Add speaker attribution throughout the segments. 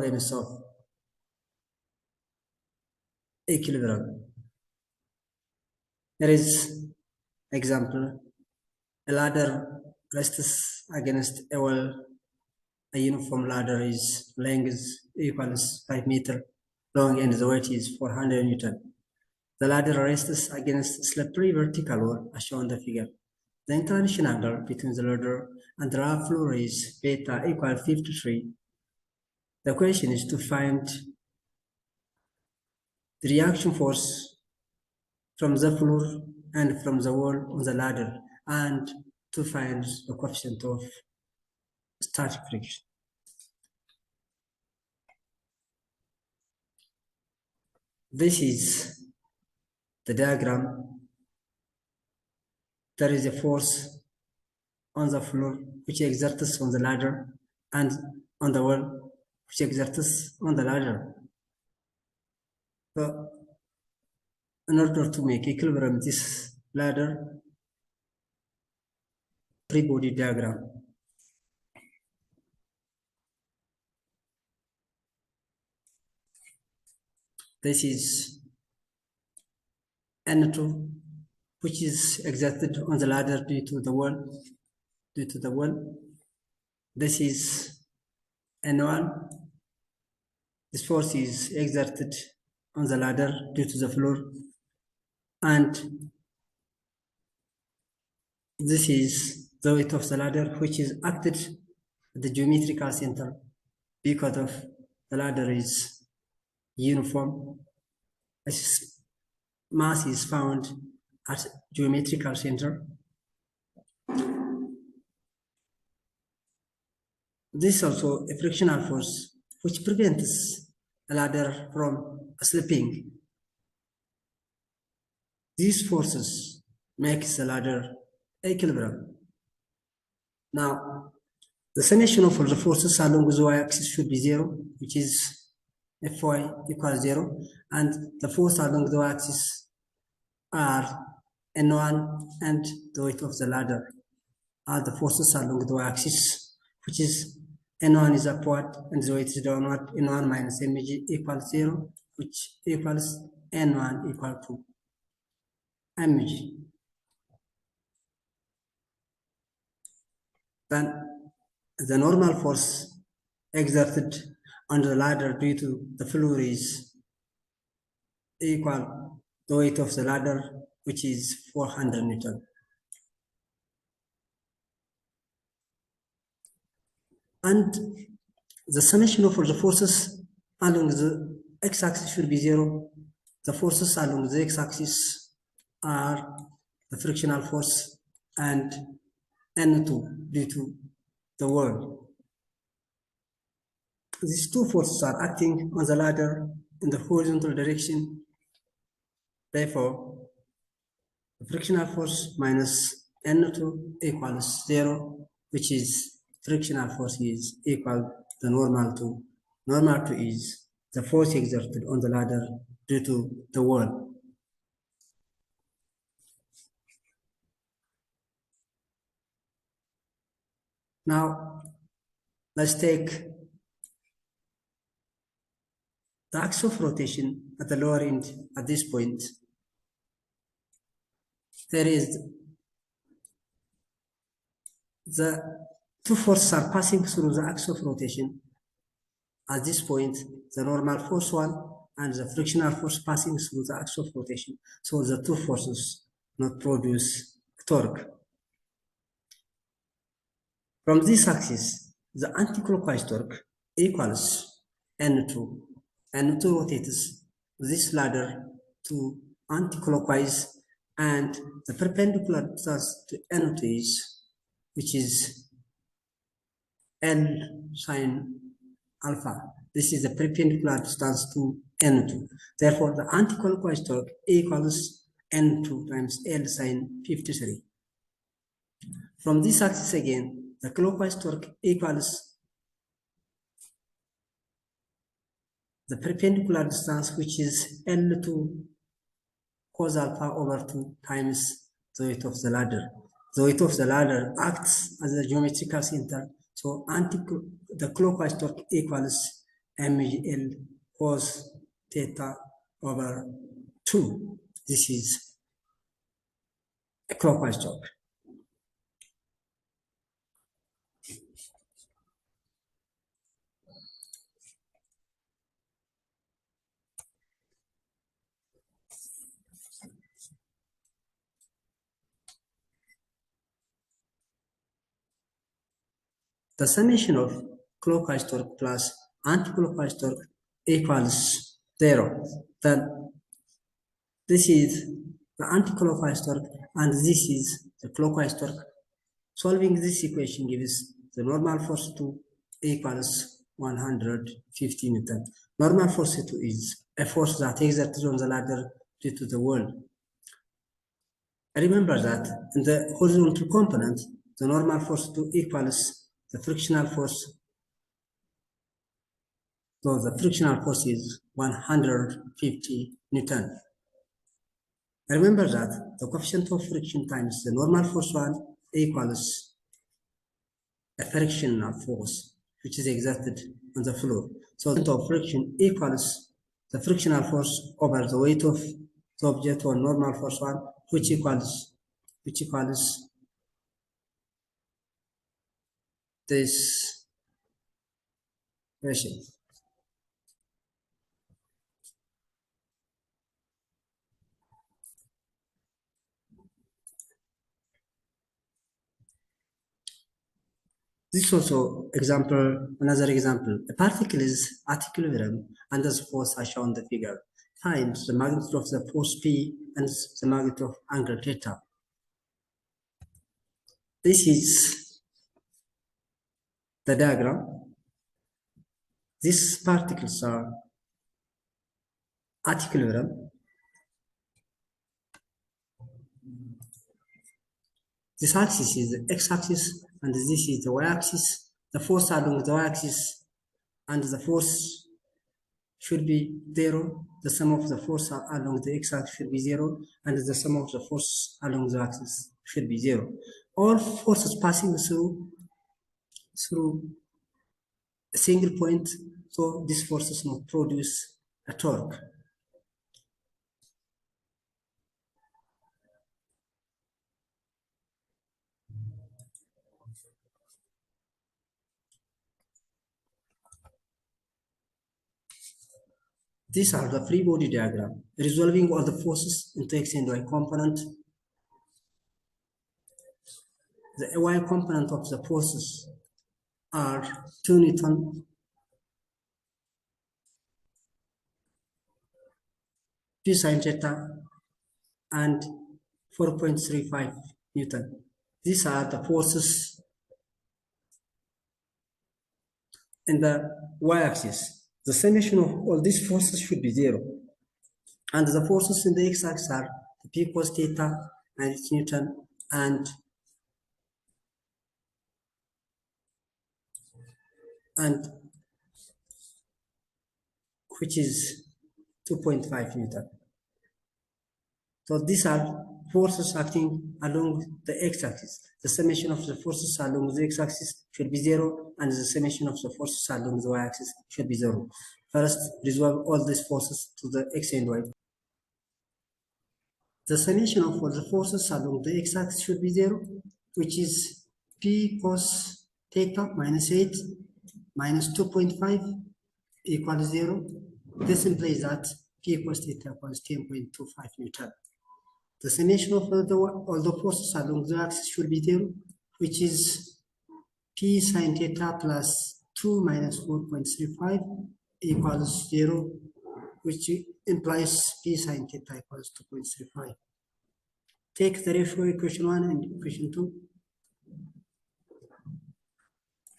Speaker 1: problems of equilibrium. Here is example. A ladder rests against a wall. A uniform ladder is length equals 5 meters long and the weight is 400 Newton. The ladder rests against slippery vertical wall as shown in the figure. The inclination angle between the ladder and the raw floor is beta equal 53. The question is to find the reaction force from the floor and from the wall on the ladder and to find the coefficient of static friction. This is the diagram. There is a force on the floor which exerts on the ladder and on the wall which exerts on the ladder. So, in order to make equilibrium this ladder, free body diagram. This is N2, which is exerted on the ladder due to the wall. This is N1. This force is exerted on the ladder due to the floor, and this is the weight of the ladder, which is acted at the geometrical center because of the ladder is uniform. Its mass is found at geometrical center. This is also a frictional force which prevents the ladder from slipping. These forces make the ladder equilibrium. Now, the summation of all the forces along the y-axis should be 0, which is Fy equals 0, and the force along the y-axis are N1 and the weight of the ladder are the forces along the y-axis, which is N1 is upward and the weight is downward. N1 minus mg equals 0, which equals N1 equal to mg. Then the normal force exerted on the ladder due to the floor is equal the weight of the ladder, which is 400 Newton. And the summation of all the forces along the x-axis should be 0. The forces along the x-axis are the frictional force and N2 due to the wall. These two forces are acting on the ladder in the horizontal direction. Therefore, the frictional force minus N2 equals 0, which is frictional force is equal to normal 2. Normal 2 is the force exerted on the ladder due to the wall. Now, let's take the axis of rotation at the lower end at this point. There is the two forces are passing through the axis of rotation. At this point, the normal force 1 and the frictional force passing through the axis of rotation. So the two forces not produce torque. From this axis, the anticlockwise torque equals N2. N2 rotates this ladder to anticlockwise, and the perpendicular distance to N2 is, which is L sine alpha. This is the perpendicular distance to N2. Therefore, the anticlockwise torque equals N2 times L sine 53. From this axis again, the clockwise torque equals the perpendicular distance, which is L2 cos alpha over 2 times the weight of the ladder. The weight of the ladder acts as a geometrical center, so the clockwise torque equals mgl cos theta over 2. This is a clockwise torque. The summation of clockwise torque plus anti-clockwise torque equals 0. Then this is the anti-clockwise torque and this is the clockwise torque. Solving this equation gives the normal force 2 equals 150 Newton. Normal force 2 is a force that exerted on the ladder due to the wall. Remember that in the horizontal component, the normal force 2 equals the frictional force. So the frictional force is 150 Newton. Remember that the coefficient of friction times the normal force 1 equals a frictional force which is exerted on the floor. So the coefficient of friction equals the frictional force over the weight of the object or normal force 1 which equals this ratio. This is also another example. A particle is at equilibrium under the force as shown in the figure. Find the magnitude of the force P and the magnitude of angle theta. This is the diagram. These particles are at equilibrium. This axis is the x-axis and this is the y-axis. The force along the y-axis and the force should be 0. The sum of the force along the x-axis should be 0 and the sum of the force along the axis should be 0. All forces passing through a single point, so this force does not produce a torque. These are the free body diagram, resolving all the forces into x and y component. The y component of the forces are 2 Newton, p sine theta, and 4.35 Newton. These are the forces in the y-axis. The summation of all these forces should be 0. And the forces in the x-axis are the p cos theta and its Newton and which is 2.5 Newton. So these are forces acting along the x-axis. The summation of the forces along the x-axis should be 0 and the summation of the forces along the y-axis should be 0. First, resolve all these forces to the x and y. The summation of all the forces along the x-axis should be 0, which is p cos theta minus 8 minus 2.5 equals 0. This implies that p cos theta equals 10.25 Newton. The summation of all the forces along the axis should be 0, which is p sine theta plus 2 minus 4.35 equals 0, which implies p sine theta equals 2.35. Take the ratio equation 1 and equation 2.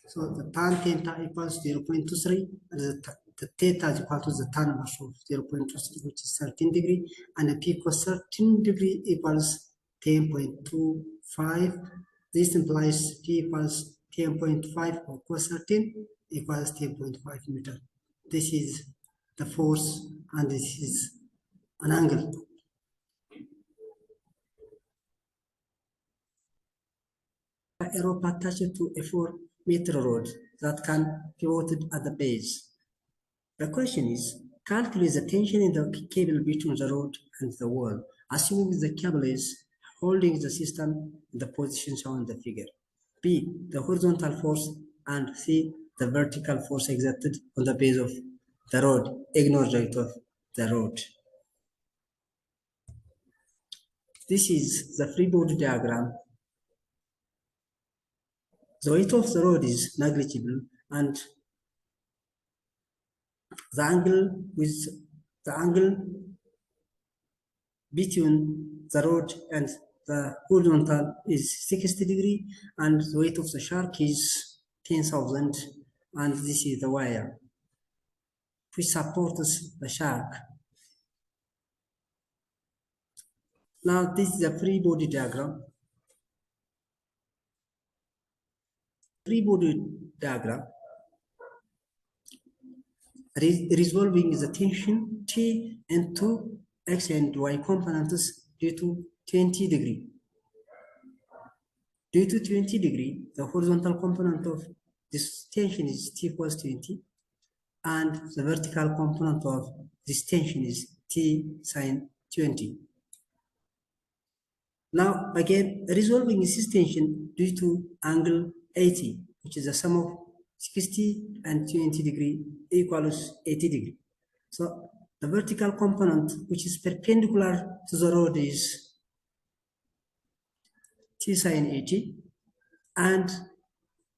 Speaker 1: So the tan theta equals 0.23 and the theta is equal to the tan inverse of 0.23, which is 13 degree, and the p equals 13 degree equals 10.25. This implies p equals 10.5 or cos 13 equals 10.5 Newton. This is the force and this is an angle. A rope attached to a 4-meter rod that can pivot at the base. The question is, calculate the tension in the cable between the rod and the wall, assuming the cable is holding the system in the position shown in the figure. B, the horizontal force, and C, the vertical force exerted on the base of the rod. Ignore the weight of the rod. This is the free body diagram. The weight of the rod is negligible, and the angle between the rod and the horizontal is 60 degree, and the weight of the shark is 10,000, and this is the wire which supports the shark. Now this is the free body diagram. Free body diagram resolving the tension T into X and Y components due to 20 degree. Due to 20 degree, the horizontal component of this tension is T equals 20, and the vertical component of this tension is T sine 20. Now again, resolving this tension due to angle 80, which is the sum of 60 and 20 degree equals 80 degree. So the vertical component, which is perpendicular to the rod, is T sine 80, and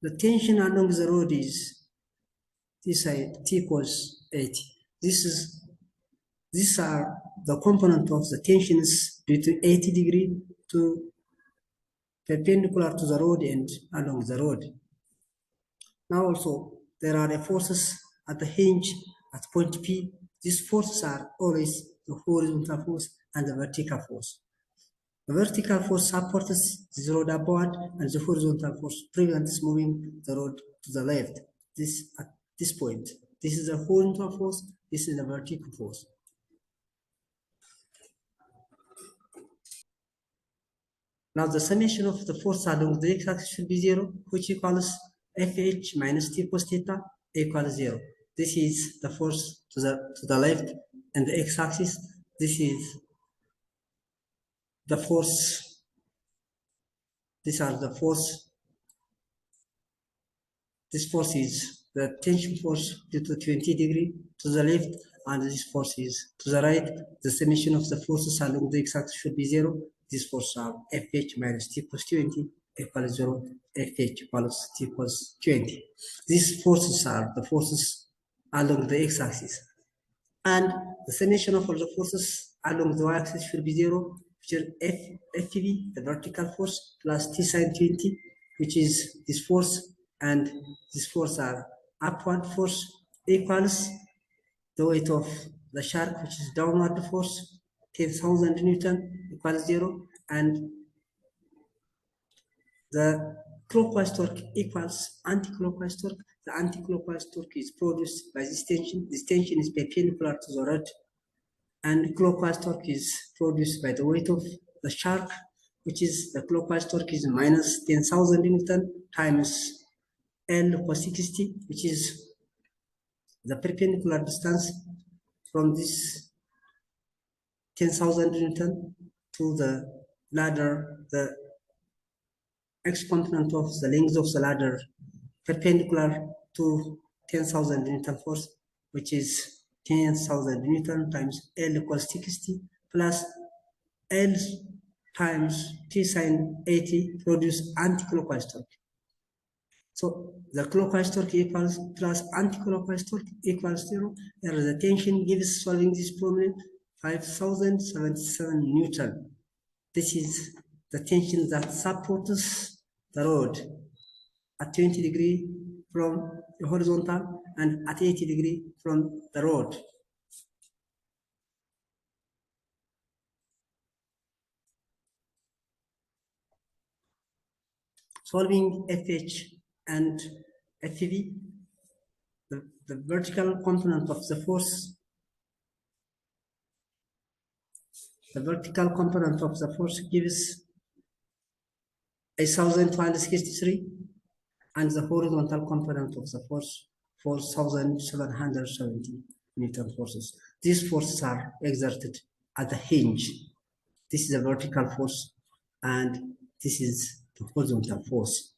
Speaker 1: the tension along the rod is T equals 80. These are the component of the tensions due to 80 degree to perpendicular to the rod and along the rod. Now also, there are forces at the hinge at point P. These forces are always the horizontal force and the vertical force. The vertical force supports the rod upward, and the horizontal force prevents moving the rod to the left. This at this point. This is the horizontal force, this is the vertical force. Now the summation of the force along the x-axis should be 0, which equals Fh minus T cos theta equals 0. This is the force to the left and the x-axis. This is the force. These are the force. This force is the tension force due to 20 degree to the left, and this force is to the right. The summation of the forces along the x-axis should be 0. These forces are Fh minus T cos 20 equals 0, Fh equals T cos 20. These forces are the forces along the x-axis. And the summation of all the forces along the y-axis should be 0, which is Fv, the vertical force, plus T sine 20, which is this force, and this force are upward force equals the weight of the shark, which is downward force, 10,000 Newton equals 0, and the clockwise torque equals anti-clockwise torque. The anti-clockwise torque is produced by this tension. This tension is perpendicular to the rod, and clockwise torque is produced by the weight of the shark, which is the clockwise torque is minus 10,000 Newton times L equals 60, which is the perpendicular distance from this 10,000 Newton to the ladder, the x component of the length of the ladder perpendicular to 10,000 Newton force, which is 10,000 Newton times L equals 60 plus L times T sine 80 produce anti-clockwise torque. So the clockwise torque equals plus anti-clockwise torque equals 0. There is a tension gives solving this problem 5,077 Newton. This is the tension that supports the rod at 20 degree from the horizontal and at 80 degree from the rod. Solving FH and FV, the vertical component of the force, gives 1,263, and the horizontal component of the force 4,770 Newton forces. These forces are exerted at the hinge. This is a vertical force and this is the horizontal force.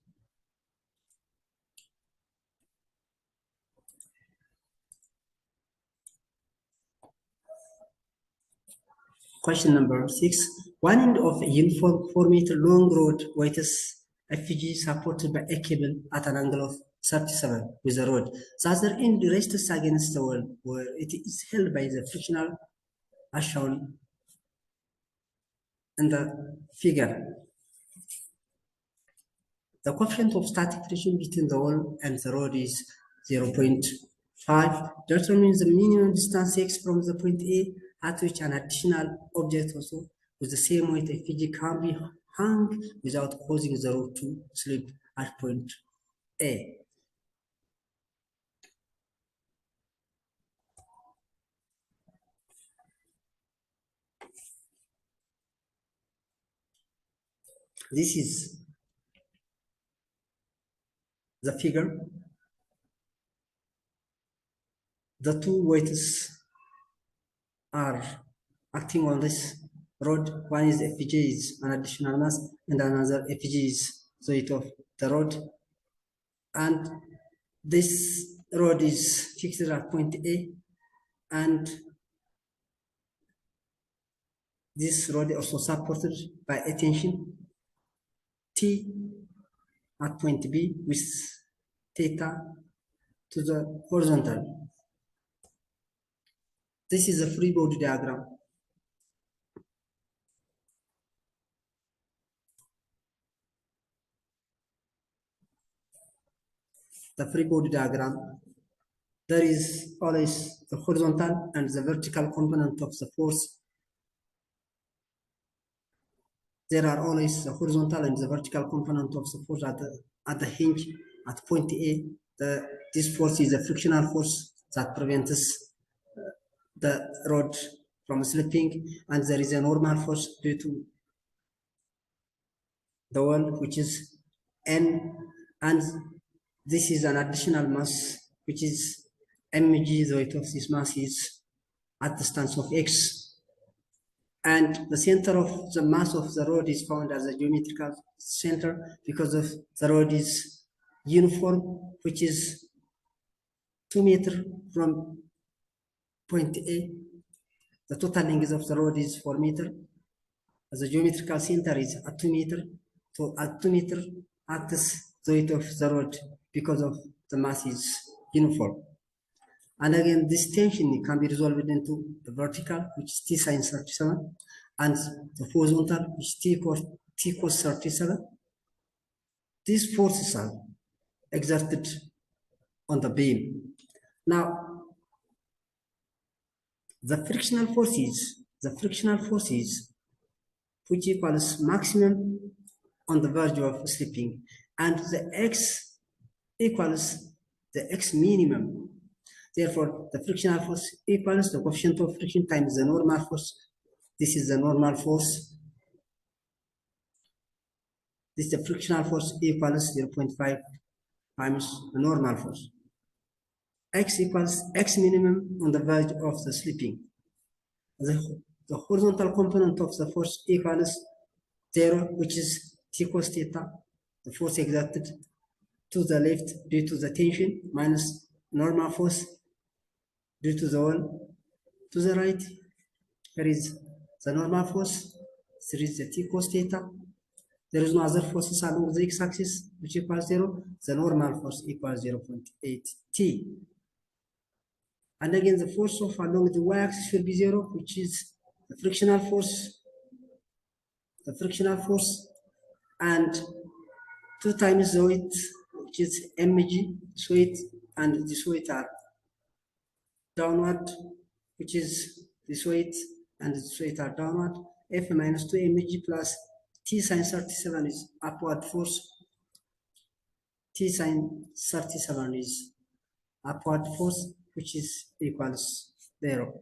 Speaker 1: Question number 6. One end of a uniform 4-meter long rod weights FG supported by a cable at an angle of 37 with the rod. The other end rests against the wall where it is held by the frictional as shown in the figure. The coefficient of static friction between the wall and the rod is 0.5. Determines the minimum distance x from the point A at which an additional object also with the same weight Fg can be hung without causing the rod to slip at point A. This is the figure. The two weights are acting on this rod. One is Fg is an additional mass and another Fg is the weight of the rod. And this rod is fixed at point A and this rod is also supported by a tension T at point B with theta to the horizontal. This is a free body diagram. The free body diagram. There is always the horizontal and the vertical component of the force. There are always the horizontal and the vertical component of the force at the hinge at point A. This force is a frictional force that prevents the rod from slipping, and there is a normal force due to the wall, which is N, and this is an additional mass, which is mg. The weight of this mass is at distance of x. And the center of the mass of the rod is found as a geometrical center because of the rod is uniform, which is 2 meters from point A. The total length of the rod is 4 meters. The geometrical center is at 2 meters. So at 2 meters acts the weight of the rod because of the mass is uniform. And again, this tension can be resolved into the vertical, which is T sine 37, and the horizontal, which is T cos 37. These forces are exerted on the beam. Now, the frictional forces, which equals maximum on the verge of slipping, and the x equals the x minimum. Therefore, the frictional force equals the coefficient of friction times the normal force. This is the normal force. This is the frictional force equals 0.5 times the normal force. X equals x minimum on the verge of the slipping. The horizontal component of the force equals 0, which is T cos theta, the force exerted to the left due to the tension, minus normal force due to the wall. To the right, there is the normal force, there is the T cos theta. There is no other forces along the x-axis, which equals 0. The normal force equals 0.8 T. And again, the force of along the y-axis will be 0, which is the frictional force, and 2 times the weight, which is mg. This weight and this weight are downward, which is this weight and this weight are downward. F minus 2 mg plus T sine 37 is upward force. T sine 37 is upward force, which is equals 0.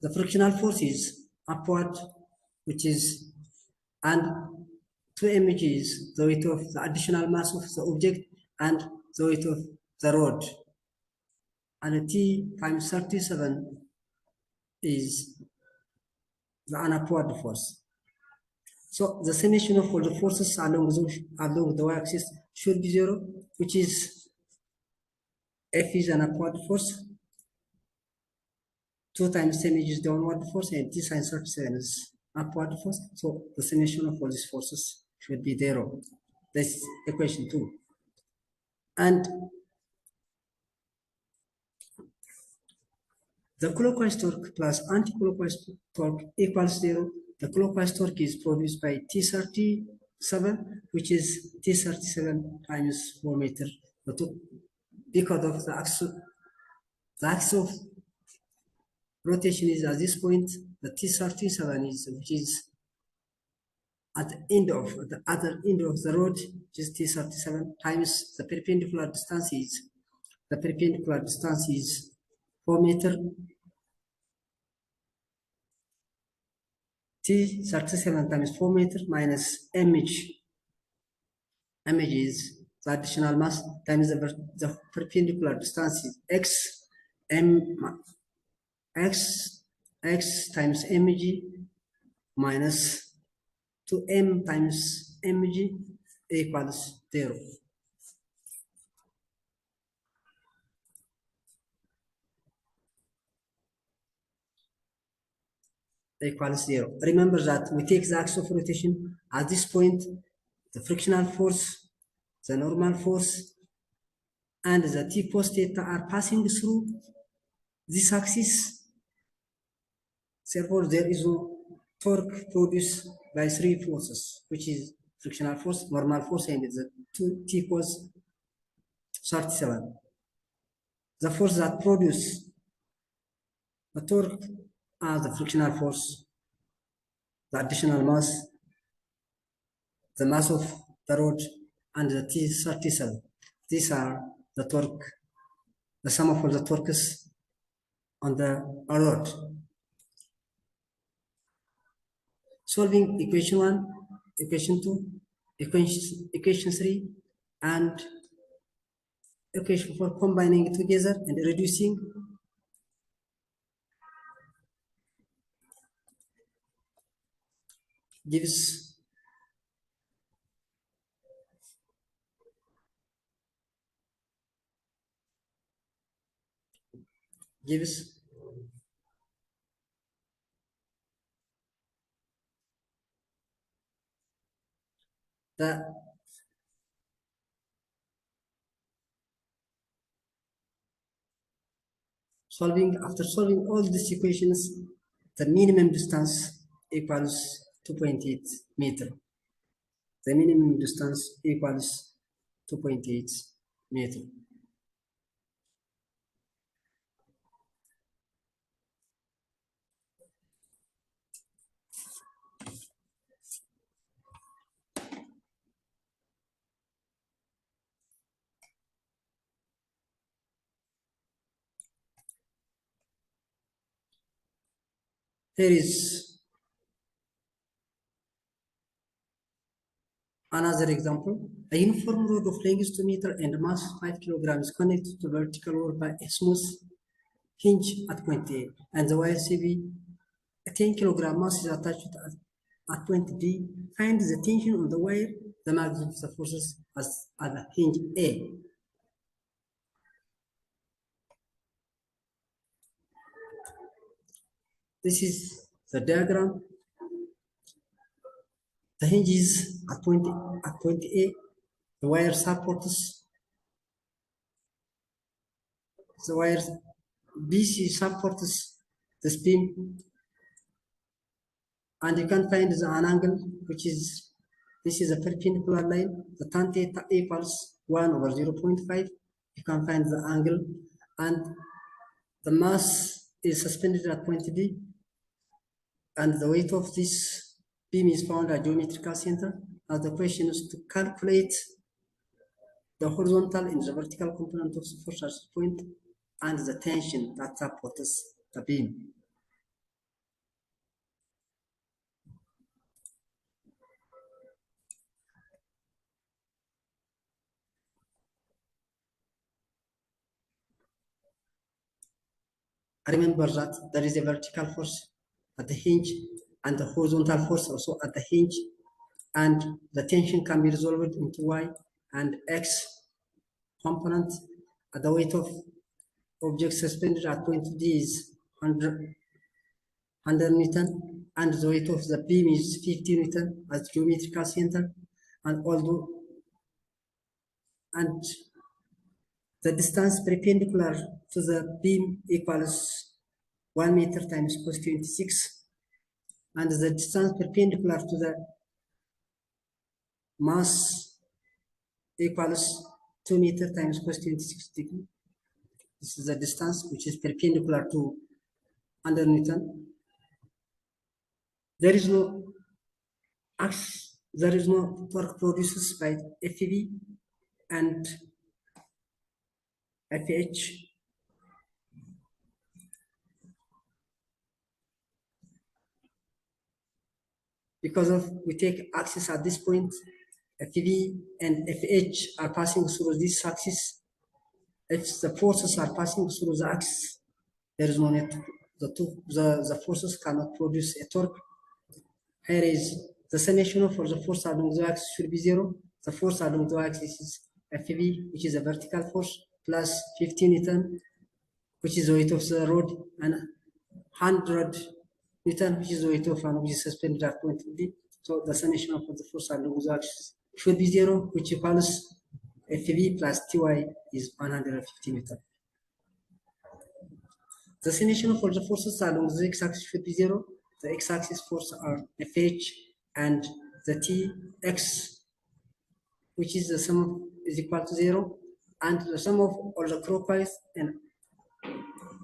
Speaker 1: the frictional force is upward, which is, and 2 mg is the weight of the additional mass of the object and the weight of the rod, and T times 37 is the upward force. So the summation of all the forces along the y-axis should be 0, which is F is an upward force, 2 times mg is downward force, and T sine 37 is upward force. So the summation of all these forces should be 0. That's equation 2. And the clockwise torque plus anti-clockwise torque equals 0. The clockwise torque is produced by T37, which is T37 times 4 meter. Because of the axis of rotation is at this point, the T37 is, which is at the other end of the rod, which is T37 times the perpendicular distance is 4 meter. T37 times 4 meter minus mh. Mh is the additional mass times the perpendicular distance is x times mg minus 2m times mg equals 0. Equals 0. Remember that we take the axis of rotation at this point, the frictional force, the normal force, and the T cos theta are passing through this axis. Therefore, there is no torque produced by 3 forces, which is frictional force, normal force, and the T cos 37. The force that produce the torque are the frictional force, the additional mass, the mass of the rod, and the T37. These are the torque, the sum of all the torques on the rod. Solving equation 1, equation 2, equation 3, and equation 4, combining it together and reducing, gives the after solving all these equations, the minimum distance equals 2.8 meter. The minimum distance equals 2.8 meter. Here is another example. A uniform rod of length 2 meter and mass 5 kilograms is connected to vertical wall by a smooth hinge at point A, and the wire CV, a 10 kilogram mass is attached at point B. Find the tension on the wire, the magnitude of the forces at the hinge A. This is the diagram. The hinge is at point A. The wire supports the wire BC supports the beam, and you can find an angle which is, this is a perpendicular line. The tan theta equals 1 over 0.5. You can find the angle, and the mass is suspended at point B, and the weight of this beam is found at geometrical center. Now the question is to calculate the horizontal and the vertical component of the force at point and the tension that supports the beam. Remember that there is a vertical force at the hinge and the horizontal force also at the hinge, and the tension can be resolved into y and x component. The weight of object suspended at point D is 100 Newton, and the weight of the beam is 50 Newton as geometrical center, and the distance perpendicular to the beam equals 1 meter times cos 26, and the distance perpendicular to the mass equals 2 meter times cos 26 degree. This is the distance which is perpendicular to 100 Newton. There is no torque produced by FV and FH. Because of we take axis at this point, FV and FH are passing through this axis. If the forces are passing through the axis, there is no net. The forces cannot produce a torque. Here is the summation for the force along the axis should be 0. The force along the axis is FV, which is a vertical force, plus 15 Newton, which is the weight of the rod, and 100 Newton, which is the weight of an object suspended at point D. So the summation of the force along the axis should be 0, which equals FV plus Ty is 150 Newton. The summation for the forces along the x-axis should be 0. The x-axis forces are Fh and the Tx, which is the sum is equal to 0, and the sum of all the clockwise and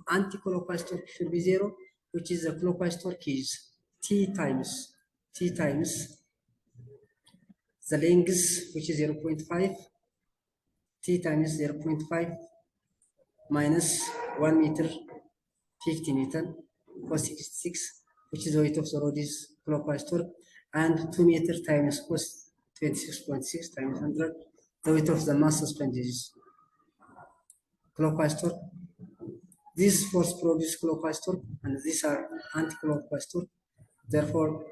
Speaker 1: anti-clockwise torque should be 0, which is the clockwise torque is T times the length, which is 0.5, T times 0.5 minus 1 meter 50 Newton cos 66, which is the weight of the rod is clockwise torque, and 2 meter times cos 26.6 times 100, the weight of the mass suspended is clockwise torque. This force produces clockwise torque, and these are anti-clockwise torque. Therefore,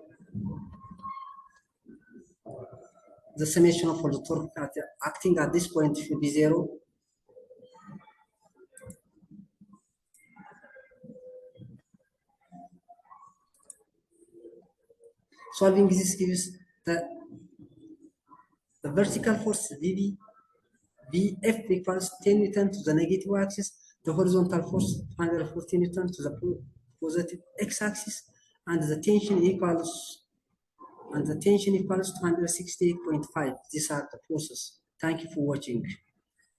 Speaker 1: the summation of the torque acting at this point should be 0. Solving this gives the vertical force Vf equals 10 Newton to the negative axis, the horizontal force 140 Newton to the positive x-axis, and the tension equals 268.5. These are the forces. Thank you for watching.